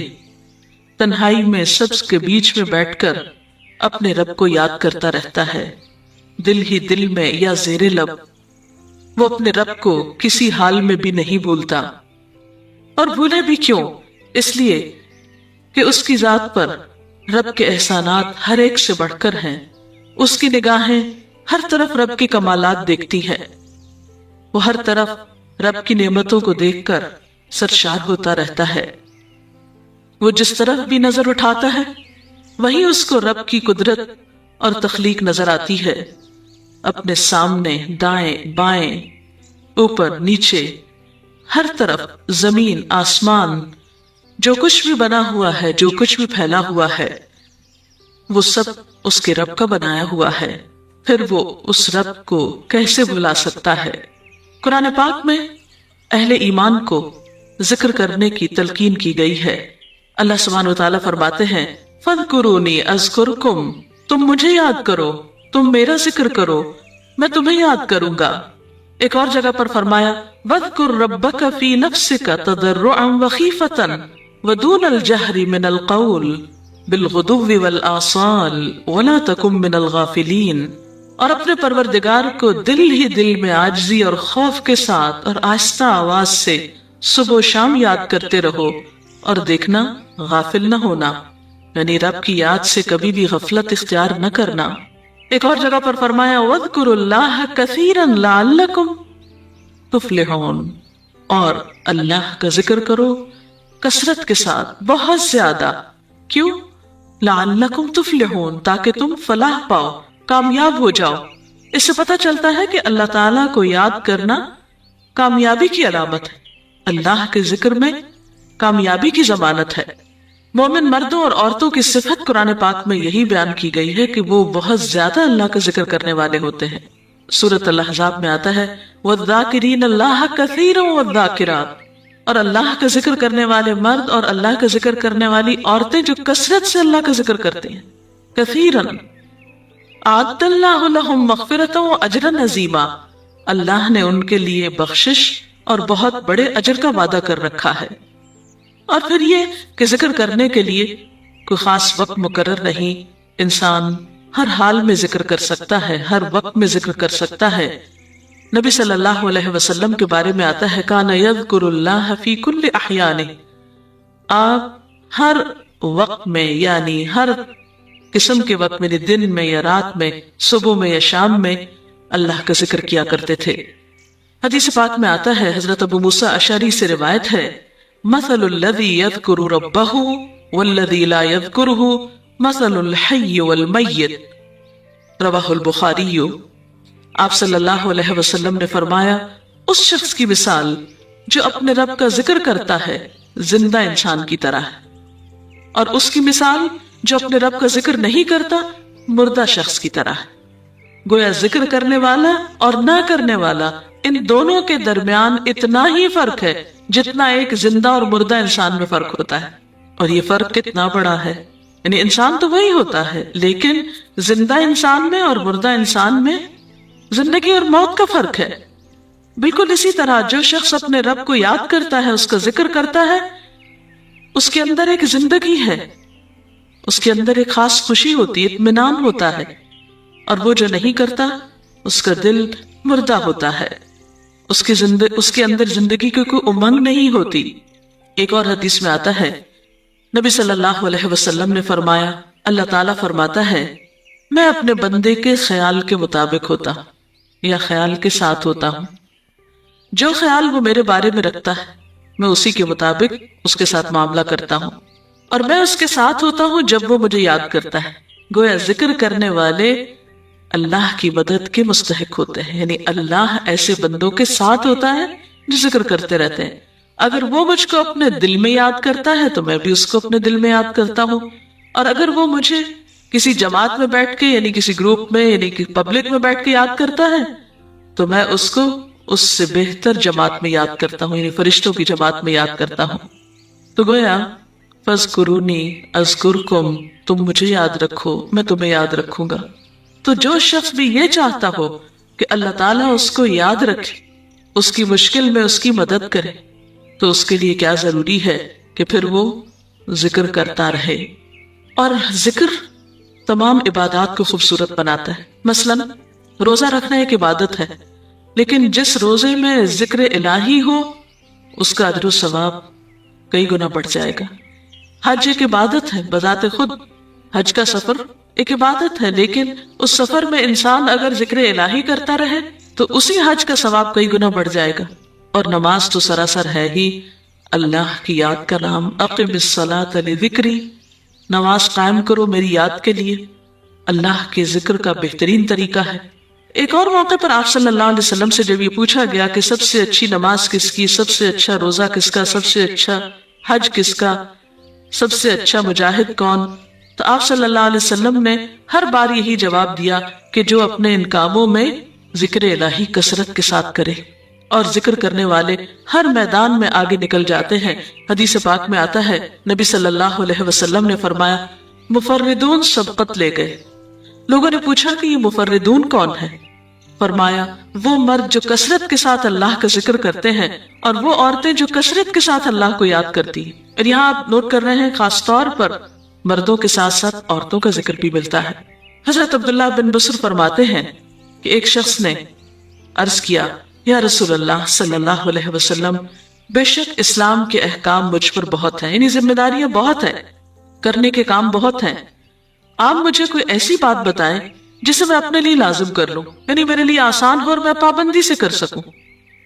تنہائی میں سبز کے بیچ میں بیٹھ کر اپنے رب کو یاد کرتا رہتا ہے، دل ہی دل میں یا زیر لب. وہ اپنے رب کو کسی حال میں بھی نہیں بھولتا. اور بھولے بھی کیوں؟ اس لیے کہ اس کی ذات پر رب کے احسانات ہر ایک سے بڑھ کر ہیں. اس کی نگاہیں ہر طرف رب کے کمالات دیکھتی ہیں. وہ ہر طرف رب کی نعمتوں کو دیکھ کر سرشار ہوتا رہتا ہے. وہ جس طرف بھی نظر اٹھاتا ہے وہیں اس کو رب کی قدرت اور تخلیق نظر آتی ہے. اپنے سامنے، دائیں بائیں، اوپر نیچے، ہر طرف زمین آسمان، جو کچھ بھی بنا ہوا ہے، جو کچھ بھی پھیلا ہوا ہے، وہ سب اس کے رب کا بنایا ہوا ہے. پھر وہ اس رب کو کیسے بھلا سکتا ہے۔ قرآن پاک میں اہل ایمان کو ذکر کرنے کی تلقین کی گئی ہے۔ اللہ سبحانہ وتعالیٰ فرماتے ہیں فَاذْكُرُونِي أَذْكُرْكُمْ، تم مجھے یاد کرو، تم میرا ذکر کرو، میں تمہیں یاد کروں گا۔ ایک اور جگہ پر فرمایا وَاذْكُرْ رَبَّكَ فِي نَفْسِكَ تَضَرُّعًا وَخِيفَةً وَدُونَ الْجَهْرِ مِنَ الْقَوْلِ بِالْغُدُوِّ وَالْآصَالِ وَلَا تَكُن مِّنَ الْغَافِلِينَ، اور اپنے پروردگار کو دل ہی دل میں عاجزی اور خوف کے ساتھ اور آہستہ آواز سے صبح و شام یاد کرتے رہو، اور دیکھنا غافل نہ ہونا، یعنی رب کی یاد سے کبھی بھی غفلت اختیار نہ کرنا۔ ایک اور جگہ پر فرمایا وَاذْكُرُوا اللَّهَ كَثِيرًا لَعَلَّكُمْ تُفْلِحُونَ، اور اللہ کا ذکر کرو کثرت کے ساتھ، بہت زیادہ۔ کیوں؟ لَعَلَّكُمْ تُفْلِحُونَ، تاکہ تم فلاح پاؤ، کامیاب ہو جاؤ۔ اس سے پتہ چلتا ہے کہ اللہ تعالیٰ کو یاد کرنا کامیابی کی علامت ہے، اللہ کے ذکر میں کامیابی کی ضمانت ہے۔ مومن مردوں اور عورتوں کی صفت قرآن پاک میں یہی بیان کی گئی ہے کہ وہ بہت زیادہ اللہ کا ذکر کرنے والے ہوتے ہیں۔ سورۃ الاحزاب میں آتا ہے وَالذَّاكِرِينَ اللَّهَ كَثِيرًا وَالذَّاكِرَاتِ، اور اللہ کا ذکر کرنے والے مرد اور اللہ کا ذکر کرنے والی عورتیں جو کثرت سے اللہ کا ذکر کرتے ہیں۔ کثیرًا اعد اللہ لہم مغفرۃ واجرا عظیما، اللہ نے ان کے لیے بخشش اور بہت بڑے اجر کا وعدہ کر رکھا ہے۔ اور پھر یہ کہ ذکر کرنے کے لیے کوئی خاص وقت مقرر نہیں، انسان ہر حال میں ذکر کر سکتا ہے، ہر وقت میں ذکر کر سکتا ہے۔ نبی صلی اللہ علیہ وسلم کے بارے میں آتا ہے کان یذکر اللہ فی کل احیانہ، آپ ہر وقت میں یعنی ہر قسم کے وقت میں، دن میں یا رات میں، صبح میں یا شام میں اللہ کا ذکر کیا کرتے تھے۔ حدیث پاک میں آتا ہے، حضرت ابو موسیٰ اشعری سے روایت ہے مثل الذی یذکر ربہ والذی لا یذکرہ مثل الحی والمیت، رواہ البخاری۔ آپ صلی اللہ علیہ وسلم نے فرمایا اس شخص کی مثال جو اپنے رب کا ذکر کرتا ہے زندہ انسان کی طرح ہے، اور اس کی مثال جو اپنے رب کا ذکر نہیں کرتا مردہ شخص کی طرح ہے۔ گویا ذکر کرنے والا اور نہ کرنے والا، ان دونوں کے درمیان اتنا ہی فرق ہے جتنا ایک زندہ اور مردہ انسان میں فرق ہوتا ہے۔ اور یہ فرق کتنا بڑا ہے، یعنی انسان تو وہی ہوتا ہے لیکن زندہ انسان میں اور مردہ انسان میں زندگی اور موت کا فرق ہے۔ بالکل اسی طرح جو شخص اپنے رب کو یاد کرتا ہے، اس کا ذکر کرتا ہے، اس کے اندر ایک زندگی ہے، اس کے اندر ایک خاص خوشی ہوتی ہے، اطمینان ہوتا ہے، اور وہ جو نہیں کرتا اس کا دل مردہ ہوتا ہے، اس کے اندر زندگی کی کوئی امنگ نہیں ہوتی۔ ایک اور حدیث میں آتا ہے نبی صلی اللہ علیہ وسلم نے فرمایا اللہ تعالیٰ فرماتا ہے میں اپنے بندے کے خیال کے مطابق ہوتا ہوں یا خیال کے ساتھ ہوتا ہوں، جو خیال وہ میرے بارے میں رکھتا ہے میں اسی کے مطابق اس کے ساتھ معاملہ کرتا ہوں، اور میں اس کے ساتھ ہوتا ہوں جب وہ مجھے یاد کرتا ہے۔ گویا ذکر کرنے والے اللہ کی مدد کے مستحق ہوتے ہیں، یعنی اللہ ایسے بندوں کے ساتھ ہوتا ہے جو ذکر کرتے رہتے ہیں۔ اگر وہ مجھ کو اپنے دل میں یاد کرتا ہے تو میں بھی اس کو اپنے دل میں یاد کرتا ہوں، اور اگر وہ مجھے کسی جماعت میں بیٹھ کے یعنی کسی گروپ میں یعنی پبلک میں بیٹھ کے یاد کرتا ہے تو میں اس کو اس سے بہتر جماعت میں یاد کرتا ہوں، یعنی فرشتوں کی جماعت میں یاد کرتا ہوں۔ تو گویا فَاذْكُرُونِي أَذْكُرْكُمْ، تم مجھے یاد رکھو میں تمہیں یاد رکھوں گا۔ تو جو شخص بھی یہ چاہتا ہو کہ اللہ تعالیٰ اس کو یاد رکھے، اس کی مشکل میں اس کی مدد کرے، تو اس کے لیے کیا ضروری ہے کہ پھر وہ ذکر کرتا رہے۔ اور ذکر تمام عبادات کو خوبصورت بناتا ہے۔ مثلا روزہ رکھنا ایک عبادت ہے، لیکن جس روزے میں ذکر الہی ہو اس کا اجر و ثواب کئی گنا بڑھ جائے گا۔ حج ایک عبادت ہے بذات خود، حج کا سفر ایک عبادت ہے، لیکن اس سفر میں انسان اگر ذکر الہی کرتا رہے تو اسی حج کا ثواب کئی گنا بڑھ جائے گا۔ اور نماز تو سراسر ہے ہی اللہ کی یاد کا نام، اقم الصلاۃ لذکری، نماز قائم کرو میری یاد کے لیے، اللہ کے ذکر کا بہترین طریقہ ہے۔ ایک اور موقع پر آپ صلی اللہ علیہ وسلم سے جب یہ پوچھا گیا کہ سب سے اچھی نماز کس کی، سب سے اچھا روزہ کس کا، سب سے اچھا حج کس کا، سب سے اچھا مجاہد کون، تو آپ صلی اللہ علیہ وسلم نے ہر بار یہی جواب دیا کہ جو اپنے ان کاموں میں ذکر الہی کثرت کے ساتھ کرے، اور ذکر کرنے والے ہر میدان میں آگے نکل جاتے ہیں۔ حدیث پاک میں آتا ہے، نبی صلی اللہ علیہ وسلم نے فرمایا مفردون سبقت لے گئے۔ لوگوں نے پوچھا کہ یہ مفردون کون ہے؟ فرمایا وہ مرد جو کثرت کے ساتھ اللہ کا ذکر کرتے ہیں، اور وہ عورتیں جو کثرت کے ساتھ اللہ کو یاد کرتی ہیں۔ اور یہاں آپ نوٹ کر رہے ہیں خاص طور پر مردوں کے ساتھ ساتھ عورتوں کا ذکر بھی ملتا ہے۔ حضرت عبداللہ بن بصر فرماتے ہیں کہ ایک شخص نے عرض کیا، یا رسول اللہ صلی اللہ علیہ وسلم، بے شک اسلام کے احکام مجھ پر بہت ہیں، یعنی ذمہ داریاں بہت ہیں، کرنے کے کام بہت ہیں، آپ مجھے کوئی ایسی بات بتائیں جسے میں اپنے لیے لازم کر لوں، یعنی میرے لیے آسان ہو اور میں پابندی سے کر سکوں۔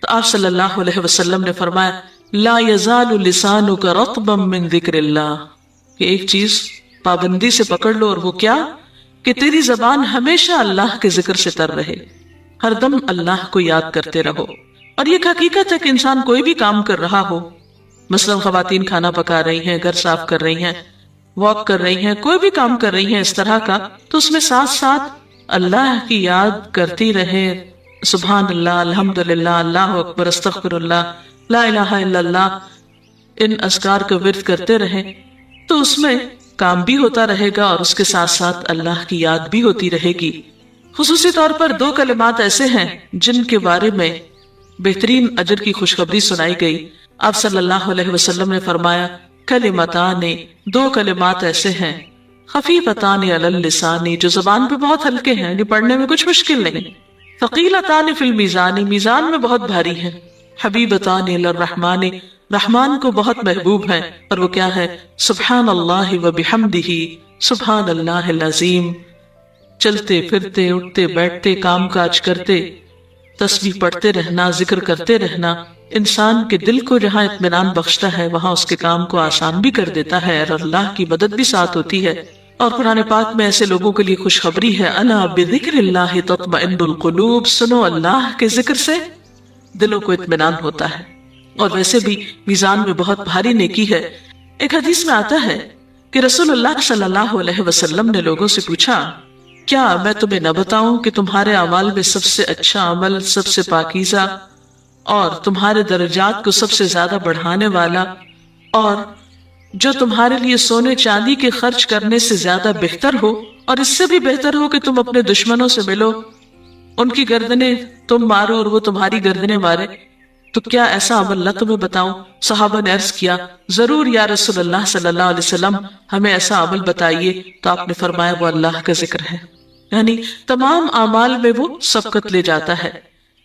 تو آپ صلی اللہ علیہ وسلم نے فرمایا لا یزال لسانک رطبا من ذکر اللہ، کہ ایک چیز پابندی سے پکڑ لو، اور وہ کیا کہ تیری زبان ہمیشہ اللہ کے ذکر سے تر رہے، ہر دم اللہ کو یاد کرتے رہو۔ اور یہ حقیقت ہے کہ انسان کوئی بھی کام کر رہا ہو، مثلا خواتین کھانا پکا رہی ہیں، گھر صاف کر رہی ہیں، واک کر رہی ہیں، کوئی بھی کام کر رہی ہیں اس طرح کا، تو اس میں ساتھ ساتھ اللہ کی یاد کرتی رہے، سبحان اللہ، الحمدللہ، اللہ اکبر، استغفر اللہ، لا الہ الا اللہ، ان اذکار کا ورد کرتے رہیں، تو اس میں کام بھی ہوتا رہے گا اور اس کے ساتھ ساتھ اللہ کی یاد بھی ہوتی رہے گی۔ خصوصی طور پر دو کلمات ایسے ہیں جن کے بارے میں بہترین اجر کی خوشخبری سنائی گئی۔ آپ صلی اللہ علیہ وسلم نے فرمایا کلمتان، دو کلمات ایسے ہیں خفیفتان علی اللسان، جو زبان پہ بہت ہلکے ہیں، یعنی پڑھنے میں کچھ مشکل نہیں، ثقیلتان فی المیزان، میزان میں بہت بھاری ہیں، حبیبتان الی الرحمن، رحمان کو بہت محبوب ہیں، اور وہ کیا ہے؟ سبحان اللہ و بحمدہ، سبحان اللہ العظیم۔ چلتے پھرتے، اٹھتے بیٹھتے، کام کاج کرتے، تسبیح پڑھتے رہنا، ذکر کرتے رہنا، انسان کے دل کو جہاں اطمینان بخشتا ہے وہاں اس کے کام کو آسان بھی کر دیتا ہے، اور اللہ کی مدد بھی ساتھ ہوتی ہے۔ اور قرآن پاک میں ایسے لوگوں کے لیے خوشخبری ہے، الا بذکر اللہ تطمئن القلوب، سنو اللہ کے ذکر سے دلوں کو اطمینان ہوتا ہے۔ اور ویسے بھی میزان میں بہت بھاری نیکی ہے۔ ایک حدیث میں آتا ہے کہ رسول اللہ صلی اللہ علیہ وسلم نے لوگوں سے پوچھا، کیا میں تمہیں نہ بتاؤں کہ تمہارے اعمال میں سب سے اچھا عمل، سب سے پاکیزہ اور تمہارے درجات کو سب سے زیادہ بڑھانے والا، اور جو تمہارے لیے سونے چاندی کے خرچ کرنے سے زیادہ بہتر ہو، اور اس سے بھی بہتر ہو کہ تم اپنے دشمنوں سے ملو، ان کی گردنیں تم مارو اور وہ تمہاری گردنیں مارے، تو کیا ایسا عمل نہ تمہیں بتاؤں؟ صحابہ نے عرض کیا ضرور یا رسول اللہ صلی اللہ علیہ وسلم، ہمیں ایسا عمل بتائیے۔ تو آپ نے فرمایا وہ اللہ کا ذکر ہے، یعنی تمام اعمال میں وہ سبقت لے جاتا ہے۔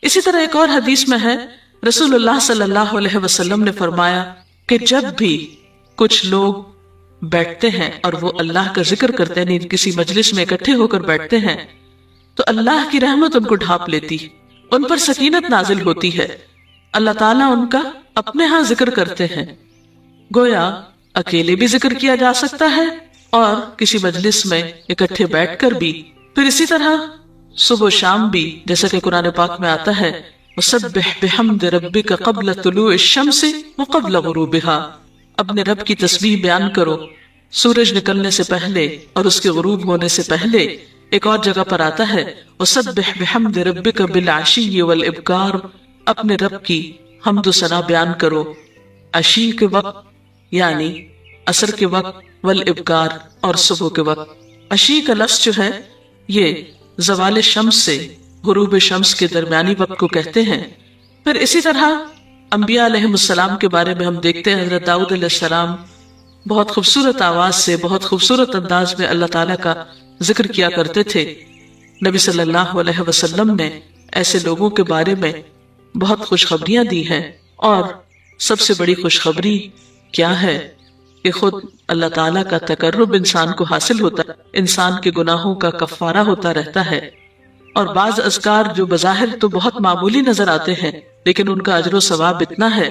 اسی طرح ایک اور حدیث میں ہے، رسول اللہ صلی اللہ علیہ وسلم نے فرمایا کہ جب بھی کچھ لوگ بیٹھتے ہیں اور وہ اللہ کا ذکر کرتے ہیں، کسی مجلس میں اکٹھے ہو کر بیٹھتے ہیں، تو اللہ کی رحمت ان کو ڈھانپ لیتی، ان پر سکینت نازل ہوتی ہے، اللہ تعالیٰ ان کا اپنے ہاں ذکر کرتے ہیں۔ گویا اکیلے بھی ذکر کیا جا سکتا ہے اور کسی مجلس میں اکٹھے بیٹھ کر بھی، پھر اسی طرح صبح و شام بھی، جیسا کہ قرآن پاک میں آتا ہے وَسَبِّحْ بِحَمْدِ رَبِّكَ قَبْلَ طُلُوعِ الشَّمْسِ وَقَبْلَ غُرُوبِهَا، اپنے رب کی تسبیح بیان کرو سورج نکلنے سے پہلے اور اس کے غروب ہونے سے پہلے۔ ایک اور جگہ پر آتا ہے وَسَبِّحْ بِحَمْدِ رَبِّكَ بِالْعَشِيِّ وَالْإِبْكَارِ، اپنے رب کی حمد و ثنا بیان کرو عشی کے وقت یعنی عصر کے وقت، والابکار اور صبح کے وقت۔ عشی کا لفظ جو ہے یہ زوال شمس سے غروب شمس کے درمیانی وقت کو کہتے ہیں۔ پھر اسی طرح انبیاء علیہ السلام کے بارے میں ہم دیکھتے ہیں، حضرت داؤد علیہ السلام بہت خوبصورت آواز سے، بہت خوبصورت انداز میں اللہ تعالیٰ کا ذکر کیا کرتے تھے۔ نبی صلی اللہ علیہ وسلم نے ایسے لوگوں کے بارے میں بہت خوشخبریاں دی ہیں، اور سب سے بڑی خوشخبری کیا ہے کہ خود اللہ تعالیٰ کا تقرب انسان کو حاصل ہوتا ہے، انسان کے گناہوں کا کفارہ ہوتا رہتا ہے۔ اور بعض اذکار جو بظاہر تو بہت معمولی نظر آتے ہیں لیکن ان کا اجر و ثواب اتنا ہے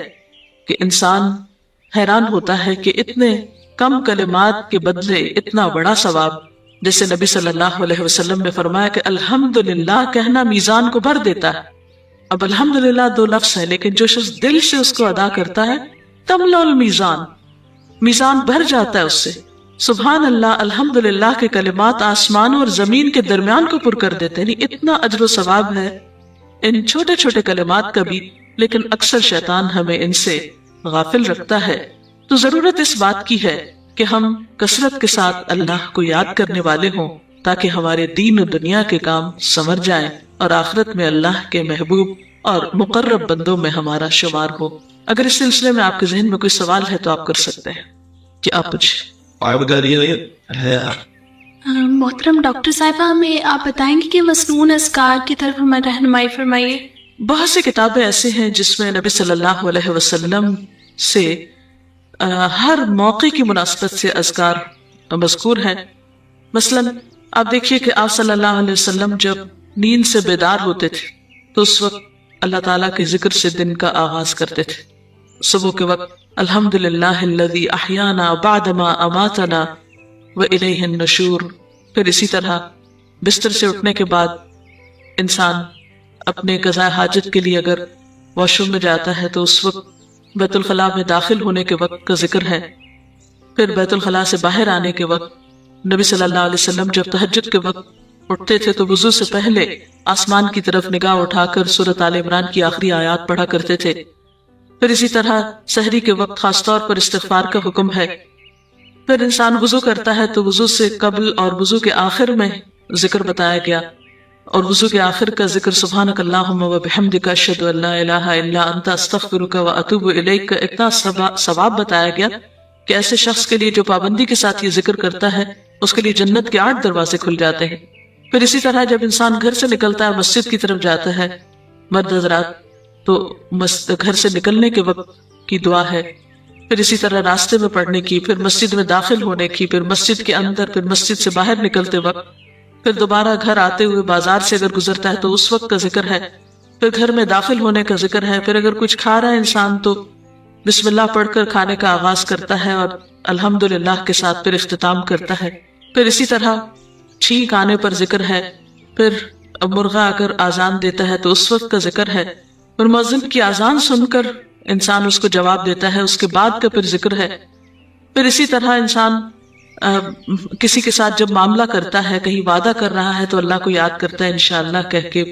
کہ انسان حیران ہوتا ہے کہ اتنے کم کلمات کے بدلے اتنا بڑا ثواب۔ جیسے نبی صلی اللہ علیہ وسلم نے فرمایا کہ الحمدللہ کہنا میزان کو بھر دیتا ہے۔ اب الحمدللہ دو لفظ ہے، لیکن جو شخص دل سے اس کو ادا کرتا ہے تملا المیزان، میزان بھر جاتا ہے اس سے۔ سبحان اللہ الحمدللہ کے کلمات آسمان اور زمین کے درمیان کو پر کر دیتے ہیں. اتنا اجر و ثواب ہے ان چھوٹے چھوٹے کلمات کا بھی، لیکن اکثر شیطان ہمیں ان سے غافل رکھتا ہے. تو ضرورت اس بات کی ہے کہ ہم کثرت کے ساتھ اللہ کو یاد کرنے والے ہوں، تاکہ ہمارے دین و دنیا کے کام سمر جائیں اور آخرت میں اللہ کے محبوب اور مقرب بندوں میں ہمارا شمار ہو. اگر اس سلسلے میں آپ کے ذہن میں کوئی سوال ہے تو آپ کر سکتے ہیں. کہ آپ پوچھیں. محترم ڈاکٹر صاحبہ، ہمیں آپ بتائیں گے کہ مسنون اذکار کی طرف ہمیں رہنمائی فرمائیے. بہت سی کتابیں ایسے ہیں جس میں نبی صلی اللہ علیہ وسلم سے ہر موقع کی مناسبت سے اذکار مذکور ہیں. مثلا آپ دیکھیے کہ آپ صلی اللہ علیہ وسلم جب نیند سے بیدار ہوتے تھے تو اس وقت اللہ تعالیٰ کے ذکر سے دن کا آغاز کرتے تھے. صبح کے وقت الحمدللہ الذی احیانا بعدما اماتنا والیہ النشور. پھر اسی طرح بستر سے اٹھنے کے بعد انسان اپنے قضاء حاجت کے لیے اگر واش روم میں جاتا ہے تو اس وقت بیت الخلاء میں داخل ہونے کے وقت کا ذکر ہے. پھر بیت الخلاء سے باہر آنے کے وقت نبی صلی اللہ علیہ وسلم جب تہجد کے وقت اٹھتے تھے تو وضو سے پہلے آسمان کی طرف نگاہ اٹھا کر سورۃ آل عمران کی آخری آیات پڑھا کرتے تھے. پھر اسی طرح سحری کے وقت خاص طور پر استغفار کا حکم ہے. پھر انسان وضو کرتا ہے تو وضو سے قبل اور وضو کے آخر میں ذکر بتایا گیا، اور وضو کے آخر کا ذکر سبحانک اللہم و بحمدک اشہد ان لا الہ الا انت استغفرک و اتوب الیک کا اتنا ثواب بتایا گیا کہ ایسے شخص کے لیے جو پابندی کے ساتھ یہ ذکر کرتا ہے اس کے لیے جنت کے 8 دروازے کھل جاتے ہیں. پھر اسی طرح جب انسان گھر سے نکلتا ہے مسجد کی طرف جاتا ہے مرد حضرات تو گھر سے نکلنے کے وقت کی دعا ہے. پھر اسی طرح راستے میں پڑھنے کی، پھر مسجد میں داخل ہونے کی، پھر مسجد کے اندر، پھر مسجد سے باہر نکلتے وقت، پھر دوبارہ گھر آتے ہوئے بازار سے اگر گزرتا ہے تو اس وقت کا ذکر ہے. پھر گھر میں داخل ہونے کا ذکر ہے. پھر اگر کچھ کھا رہا ہے انسان تو بسم اللہ پڑھ کر کھانے کا آغاز کرتا ہے اور الحمدللہ کے ساتھ پھر اختتام کرتا ہے. پھر اسی طرح چھینک آنے پر ذکر ہے. پھر مرغا اگر آذان دیتا ہے تو اس وقت کا ذکر ہے. پھر مؤذن کی آذان سن کر انسان اس کو جواب دیتا ہے، اس کے بعد کا پھر ذکر ہے. پھر اسی طرح انسان کسی کے ساتھ جب معاملہ کرتا ہے، کہیں وعدہ کر رہا ہے تو اللہ کو یاد کرتا ہے انشاءاللہ کہہ کے.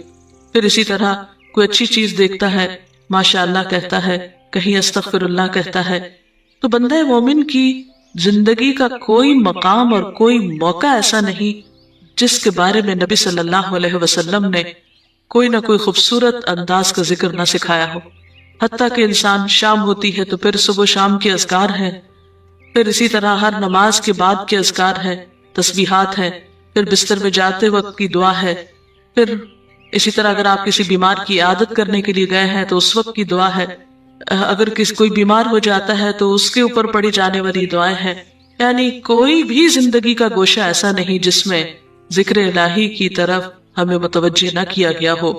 پھر اسی طرح کوئی اچھی چیز دیکھتا ہے ماشاءاللہ کہتا ہے، کہیں استغفر اللہ کہتا ہے. تو بندہ مومن کی زندگی کا کوئی مقام اور کوئی موقع ایسا نہیں جس کے بارے میں نبی صلی اللہ علیہ وسلم نے کوئی نہ کوئی خوبصورت انداز کا ذکر نہ سکھایا ہو. حتیٰ کہ انسان شام ہوتی ہے تو پھر صبح شام کے اذکار ہیں. پھر اسی طرح ہر نماز کے بعد کے اذکار ہیں، تسبیحات ہیں. پھر بستر میں جاتے وقت کی دعا ہے. پھر اسی طرح اگر آپ کسی بیمار کی عیادت کرنے کے لیے گئے ہیں تو اس وقت کی دعا ہے. اگر کوئی بیمار ہو جاتا ہے تو اس کے اوپر پڑھی جانے والی دعائیں ہیں. یعنی کوئی بھی زندگی کا گوشہ ایسا نہیں جس میں ذکر الہی کی طرف ہمیں متوجہ نہ کیا گیا ہو.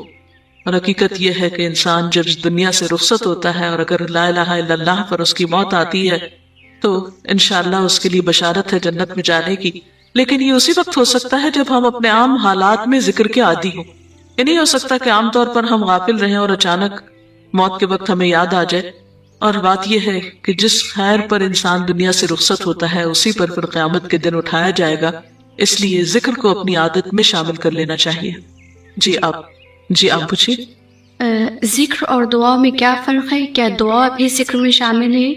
اور حقیقت یہ ہے کہ انسان جب دنیا سے رخصت ہوتا ہے اور اگر لا الہ الا اللہ پر اس کی موت آتی ہے تو انشاءاللہ اس کے لیے بشارت ہے جنت میں جانے کی. لیکن یہ اسی وقت ہو سکتا ہے جب ہم اپنے عام حالات میں ذکر کے عادی ہوں. یہ نہیں ہو سکتا کہ عام طور پر ہم غافل رہیں اور اچانک موت کے وقت ہمیں یاد آ جائے. اور بات یہ ہے کہ جس خیر پر انسان دنیا سے رخصت ہوتا ہے اسی پر پھر قیامت کے دن اٹھایا جائے گا. اس لیے ذکر کو اپنی عادت میں شامل کر لینا چاہیے. جی آپ پوچھیے. ذکر اور دعا میں کیا فرق ہے؟ کیا دعا بھی ذکر میں شامل ہے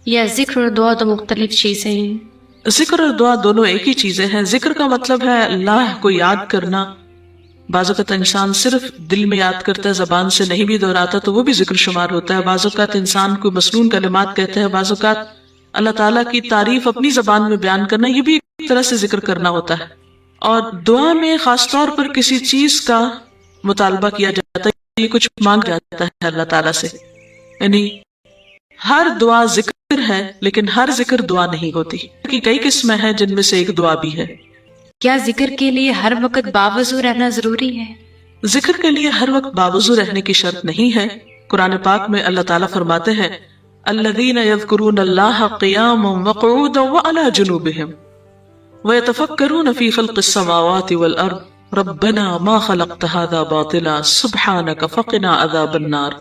یا ذکر اور دعا تو مختلف چیزیں ہیں؟ ذکر اور دعا دونوں ایک ہی چیزیں ہیں. ذکر کا مطلب ہے اللہ کو یاد کرنا. بعض اوقات انسان صرف دل میں یاد کرتا ہے، زبان سے نہیں بھی دہراتا تو وہ بھی ذکر شمار ہوتا ہے. بعض اوقات انسان کو مسنون کلمات کہتا ہے. بعض اوقات اللہ تعالیٰ کی تعریف اپنی زبان میں بیان کرنا، یہ بھی ایک طرح سے ذکر کرنا ہوتا ہے. اور دعا میں خاص طور پر کسی چیز کا مطالبہ کیا جاتا ہے، یہ کچھ مانگ جاتا ہے اللہ تعالیٰ سے. یعنی ہر دعا ذکر ہے لیکن ہر ذکر دعا نہیں ہوتی. کئی قسمیں ہیں جن میں سے ایک دعا بھی ہے. کیا ذکر کے لیے ہر وقت باوضو رہنا ضروری ہے؟ ذکر کے لیے ہر وقت باوضو رہنے کی شرط نہیں ہے. قرآن پاک میں اللہ تعالیٰ فرماتے ہیں الذین یذکرون اللہ قیاما وقعودا وعلی جنوبہم ویتفکرون فی خلق السماوات والارض ربنا ما خلقت هذا باطلا سبحانک فقنا عذاب النار.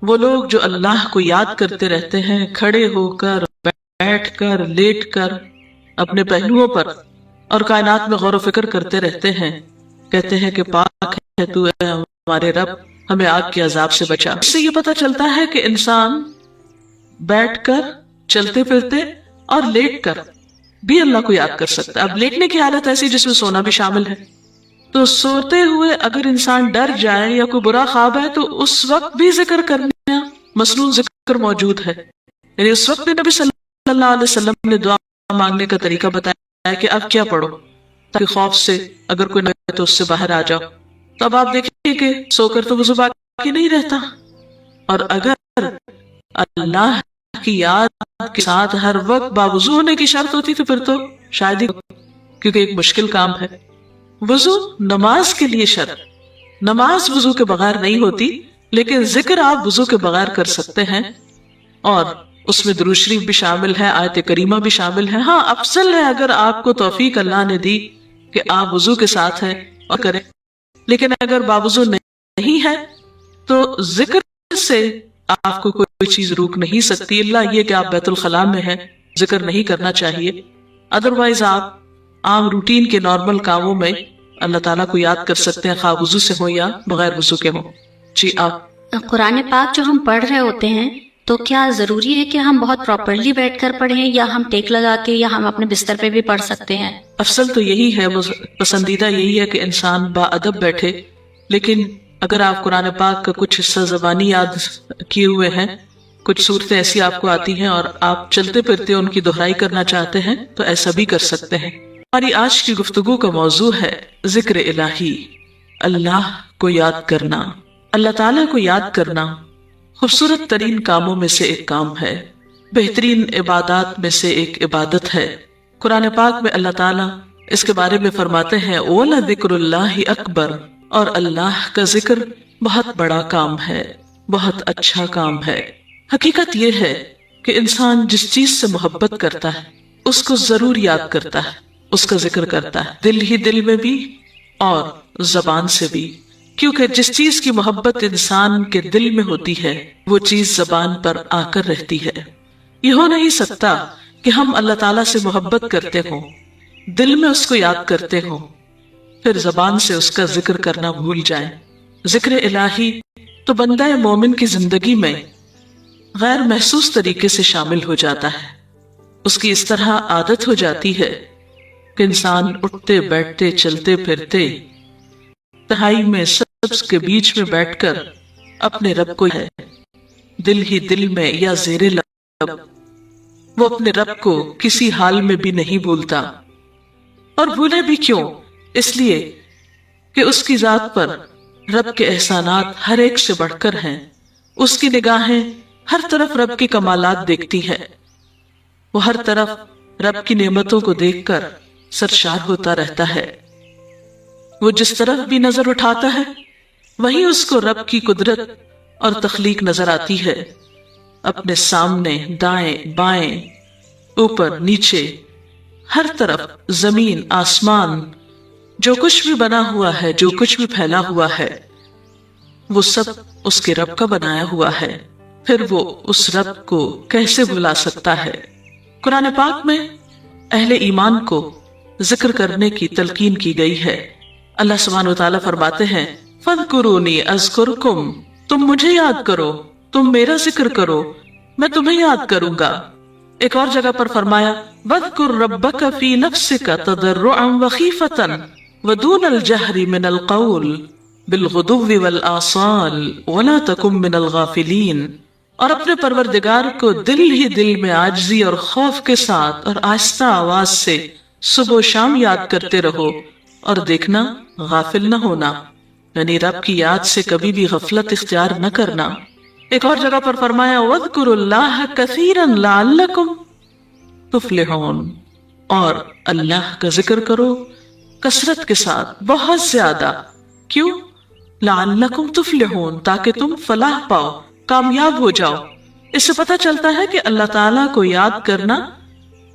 وہ لوگ جو اللہ کو یاد کرتے رہتے ہیں کھڑے ہو کر، بیٹھ کر، لیٹ کر، اپنے پہلوؤں پر اور کائنات میں غور و فکر کرتے رہتے ہیں، کہتے ہیں کہ پاک ہے تو اے ہمارے رب، ہمیں آگ کے عذاب سے بچا۔ اس سے یہ پتہ چلتا ہے کہ انسان بیٹھ کر، چلتے پھرتے اور لیٹ کر بھی اللہ کو یاد کر سکتا ہے۔ اب لیٹنے کی حالت ایسی جس میں سونا بھی شامل ہے، تو سوتے ہوئے اگر انسان ڈر جائے یا کوئی برا خواب ہے تو اس وقت بھی ذکر کرنا، مسنون ذکر موجود ہے۔ یعنی اس وقت بھی نبی صلی اللہ علیہ وسلم نے دعا مانگنے کا طریقہ بتایا کہ اب کیا پڑھو تاکہ خوف سے اگر کوئی نہ تو اس سے باہر آ جاؤ۔ تو اب آپ دیکھیں کہ سو کر تو وضو باقی نہیں رہتا، اور اگر اللہ کی یاد کے ساتھ ہر وقت باوضو ہونے کی شرط ہوتی تو پھر تو شاید ہی، کیونکہ ایک مشکل کام ہے۔ وضو نماز کے لیے شرط، نماز وضو کے بغیر نہیں ہوتی، لیکن ذکر آپ وضو کے بغیر کر سکتے ہیں، اور اس میں درود شریف بھی شامل ہے، آیت کریمہ بھی شامل ہے۔ ہاں افضل ہے اگر آپ کو توفیق اللہ نے دی کہ آپ وضو کے ساتھ ہیں اور کریں، لیکن اگر باوضو نہیں ہے تو ذکر سے آپ کو کوئی چیز روک نہیں سکتی، اللہ یہ کہ آپ بیت الخلاء میں ہیں، ذکر نہیں کرنا چاہیے۔ ادروائز آپ عام روٹین کے نارمل کاموں میں اللہ تعالیٰ کو یاد کر سکتے ہیں، خواہ وضو سے ہو یا بغیر وضو کے ہو۔ جی آپ قرآن پاک جو ہم پڑھ رہے ہوتے ہیں تو کیا ضروری ہے کہ ہم بہت پراپرلی بیٹھ کر پڑھیں، یا ہم ٹیک لگا کے، یا ہم اپنے بستر پہ بھی پڑھ سکتے ہیں؟ افضل تو یہی ہے، پسندیدہ یہی ہے کہ انسان با ادب بیٹھے، لیکن اگر آپ قرآن پاک کا کچھ حصہ زبانی یاد کیے ہوئے ہیں، کچھ صورتیں ایسی آپ کو آتی ہیں اور آپ چلتے پھرتے ان کی دہرائی کرنا چاہتے ہیں تو ایسا بھی کر سکتے ہیں۔ ہماری آج کی گفتگو کا موضوع ہے ذکر الہی، اللہ کو یاد کرنا، اللہ تعالیٰ کو یاد کرنا خوبصورت ترین کاموں میں سے ایک کام ہے، بہترین عبادات میں سے ایک عبادت ہے۔ قرآن پاک میں اللہ تعالیٰ اس کے بارے میں فرماتے ہیں وَلَذِكْرُ اللَّهِ أَكْبَرُ، اور اللہ کا ذکر بہت بڑا کام ہے، بہت اچھا کام ہے۔ حقیقت یہ ہے کہ انسان جس چیز سے محبت کرتا ہے اس کو ضرور یاد کرتا ہے، اس کا ذکر کرتا ہے، دل ہی دل میں بھی اور زبان سے بھی، کیونکہ جس چیز کی محبت انسان کے دل میں ہوتی ہے وہ چیز زبان پر آ کر رہتی ہے۔ یہ ہو نہیں سکتا کہ ہم اللہ تعالیٰ سے محبت کرتے ہوں، دل میں اس کو یاد کرتے ہوں، پھر زبان سے اس کا ذکر کرنا بھول جائیں۔ ذکر الہی تو بندہ مومن کی زندگی میں غیر محسوس طریقے سے شامل ہو جاتا ہے، اس کی اس طرح عادت ہو جاتی ہے کہ انسان اٹھتے بیٹھتے چلتے پھرتے تہائی میں سب کے بیچ میں بیٹھ کر اپنے رب کو ہے دل ہی دل میں یا زیر لب، وہ اپنے رب کو کسی حال میں بھی نہیں بھولتا، اور بھولے بھی کیوں؟ اس لیے کہ اس کی ذات پر رب کے احسانات ہر ایک سے بڑھ کر ہیں، اس کی نگاہیں ہر طرف رب کی کمالات دیکھتی ہے، وہ ہر طرف رب کی نعمتوں کو دیکھ کر سرشار ہوتا رہتا ہے۔ وہ جس طرف بھی نظر اٹھاتا ہے وہیں اس کو رب کی قدرت اور تخلیق نظر آتی ہے، اپنے سامنے، دائیں بائیں، اوپر نیچے، ہر طرف زمین آسمان، جو کچھ بھی بنا ہوا ہے، جو کچھ بھی پھیلا ہوا ہے، وہ سب اس کے رب کا بنایا ہوا ہے، پھر وہ اس رب کو کیسے بھلا سکتا ہے؟ قرآن پاک میں اہل ایمان کو ذکر کرنے کی تلقین کی گئی ہے۔ اللہ سبحانہ وتعالیٰ فرماتے ہیں فَاذْكُرُونِي أَذْكُرْكُمْ، تم مجھے یاد کرو، تم میرا ذکر کرو، میں تمہیں یاد کروں گا۔ ایک اور جگہ پر فرمایا وَاذْكُرْ رَبَّكَ فِي نَفْسِكَ تَضَرُّعًا وَخِيفَةً وَدُونَ الْجَهْرِ مِنَ الْقَوْلِ بِالْغُدُوِّ وَالْآصَالِ وَلَا تَكُن مِّنَ الْغَافِلِينَ، اور اپنے پروردگار کو دل ہی دل میں عاجزی اور خوف کے ساتھ اور آہستہ آواز سے صبح و شام یاد کرتے رہو، اور دیکھنا غافل نہ ہونا، یعنی رب کی یاد سے کبھی بھی غفلت اختیار نہ کرنا۔ ایک اور جگہ پر فرمایا وَاذْكُرُوا اللَّهَ كَثِيرًا لَعَلَّكُمْ تُفْلِحُونَ، اور اللہ کا ذکر کرو کثرت کے ساتھ، بہت زیادہ۔ کیوں؟ لَعَلَّكُمْ تُفْلِحُونَ، تاکہ تم فلاح پاؤ، کامیاب ہو جاؤ۔ اس سے پتہ چلتا ہے کہ اللہ تعالیٰ کو یاد کرنا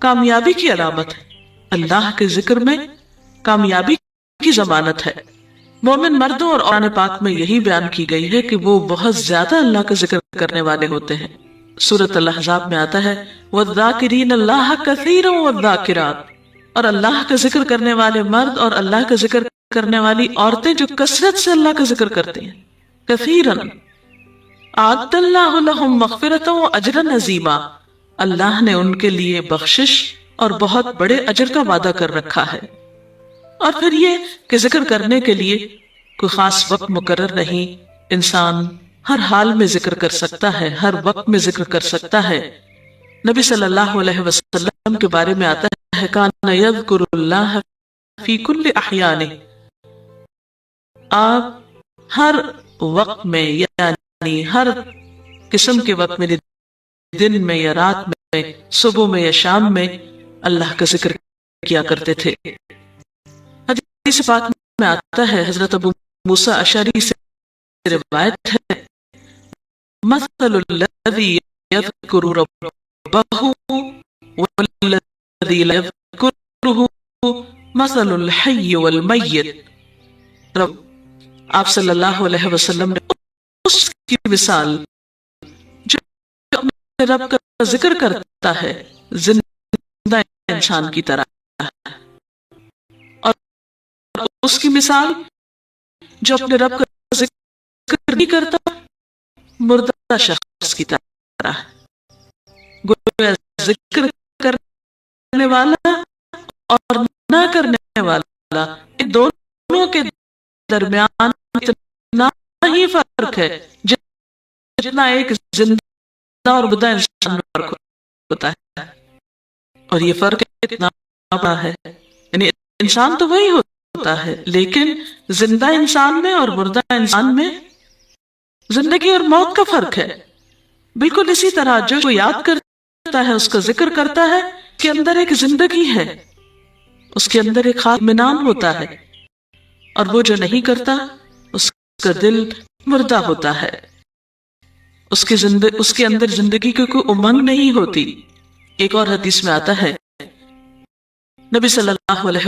کامیابی کی علامت ہے، اللہ کے ذکر میں کامیابی کی ضمانت ہے۔ مومن مردوں اور قرآن پاک میں یہی بیان کی گئی ہے کہ وہ بہت زیادہ اللہ کا ذکر کرنے والے ہوتے ہیں۔ سورۃ الاحزاب میں آتا ہے وَالذَّاكِرِينَ اللَّهَ كَثِيرًا وَالذَّاكِرَاتِ، اور اللہ کا ذکر کرنے والے مرد اور اللہ کا ذکر کرنے والی عورتیں جو کثرت سے اللہ کا ذکر کرتی ہیں، کثیرن اعد اللہ لہم مغفرۃ و اجرا عظیما، اللہ نے ان کے لیے بخشش اور بہت بڑے اجر کا وعدہ کر رکھا ہے۔ اور پھر یہ کہ ذکر کرنے کے لیے کوئی خاص وقت مقرر نہیں، انسان ہر حال میں ذکر کر سکتا ہے، ہر وقت میں ذکر کر سکتا ہے۔ نبی صلی اللہ علیہ وسلم کے بارے میں آتا ہے کان یذکر اللہ فی کل احیانہ، آپ ہر وقت میں یعنی ہر قسم کے وقت میں، دن میں یا رات میں، صبح میں یا شام میں اللہ کا ذکر کیا کرتے تھے۔ حدیث پاک میں آتا ہے، حضرت ابو موسیٰ اشعری سے روایت ہے، مثل الذی یذکر ربہ والذی لا یذکرہ مثل الحی والمیت۔ رب آپ صلی اللہ علیہ وسلم نے اس کی مثال جو اپنے رب کا ذکر کرتا ہے زندہ انسان کی طرح، اور اس کی مثال جو اپنے رب کا ذکر نہیں کرتا مردہ شخص کی طرح۔ گویا ذکر کرنے والا اور نہ کرنے والا، ان دونوں کے درمیان اتنا ہی فرق ہے جتنا ایک زندہ اور مردہ انسان میں فرق ہوتا ہے، اور یہ فرق اتنا بڑا ہے، یعنی انسان تو وہی ہوتا ہے لیکن زندہ انسان میں اور مردہ انسان میں زندگی اور موت کا فرق ہے۔ بالکل اسی طرح جو یاد کرتا ہے، اس کا ذکر کرتا ہے، اس کے اندر ایک زندگی ہے، اس کے اندر ایک اطمینان ہوتا ہے، اور وہ جو نہیں کرتا اس کا دل مردہ ہوتا ہے، اس کے اندر زندگی کی کوئی امنگ نہیں ہوتی۔ ایک اور حدیث میں آتا ہے، نبی صلی اللہ علیہ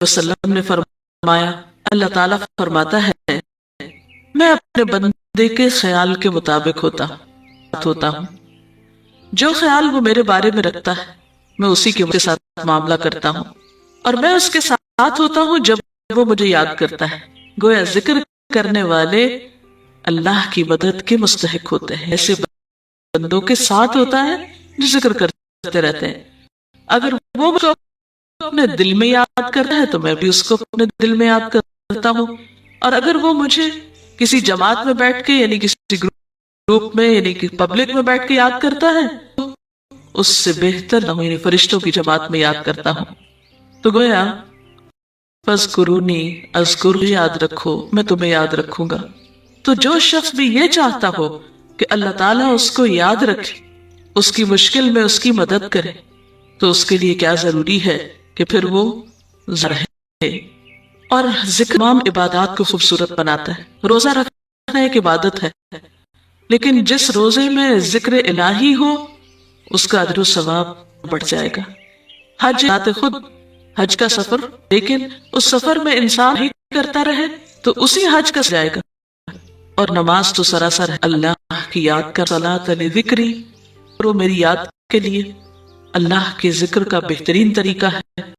وسلم نے فرمایا، اللہ تعالیٰ فرماتا ہے میں اپنے بندے کے خیال کے مطابق ہوتا ہوں، جو خیال وہ میرے بارے میں رکھتا ہے میں اسی کے ساتھ معاملہ کرتا ہوں، اور میں اس کے ساتھ ہوتا ہوں جب وہ مجھے یاد کرتا ہے۔ گویا ذکر کرنے والے اللہ کی مدد کے مستحق ہوتے ہیں، ایسے بندوں کے ساتھ ہوتا ہے جو ذکر کرتے رہتے ہیں۔ اگر وہ مجھے اپنے دل میں یاد کرتا ہے تو میں بھی اس کو اپنے دل میں یاد کرتا ہوں، اور اگر وہ مجھے کسی جماعت میں بیٹھ کے یعنی کسی گروپ میں یعنی کہ پبلک میں بیٹھ کے یاد کرتا ہے تو اس سے بہتر نہ ہوں، یعنی فرشتوں کی جماعت میں یاد کرتا ہوں۔ تو گویا فاذکرونی اذکر، یاد رکھو میں تمہیں یاد رکھوں گا۔ تو جو شخص بھی یہ چاہتا ہو کہ اللہ تعالیٰ اس کو یاد رکھے، اس کی مشکل میں اس کی مدد کرے، تو اس کے لیے کیا ضروری ہے کہ پھر وہ رہے۔ اور ذکر تمام عبادات کو خوبصورت بناتا ہے۔ روزہ رکھنا ایک عبادت ہے، لیکن جس روزے میں ذکر الہی ہو اس کا اجر و ثواب بڑھ جائے گا۔ حج ذات خود حج کا سفر، لیکن اس سفر میں انسان ہی کرتا رہے تو اسی حج کا جائے گا۔ اور نماز تو سراسر اللہ کی یاد کا صلاۃ ذکری، اور وہ میری یاد کے لیے اللہ کے ذکر کا بہترین طریقہ ہے۔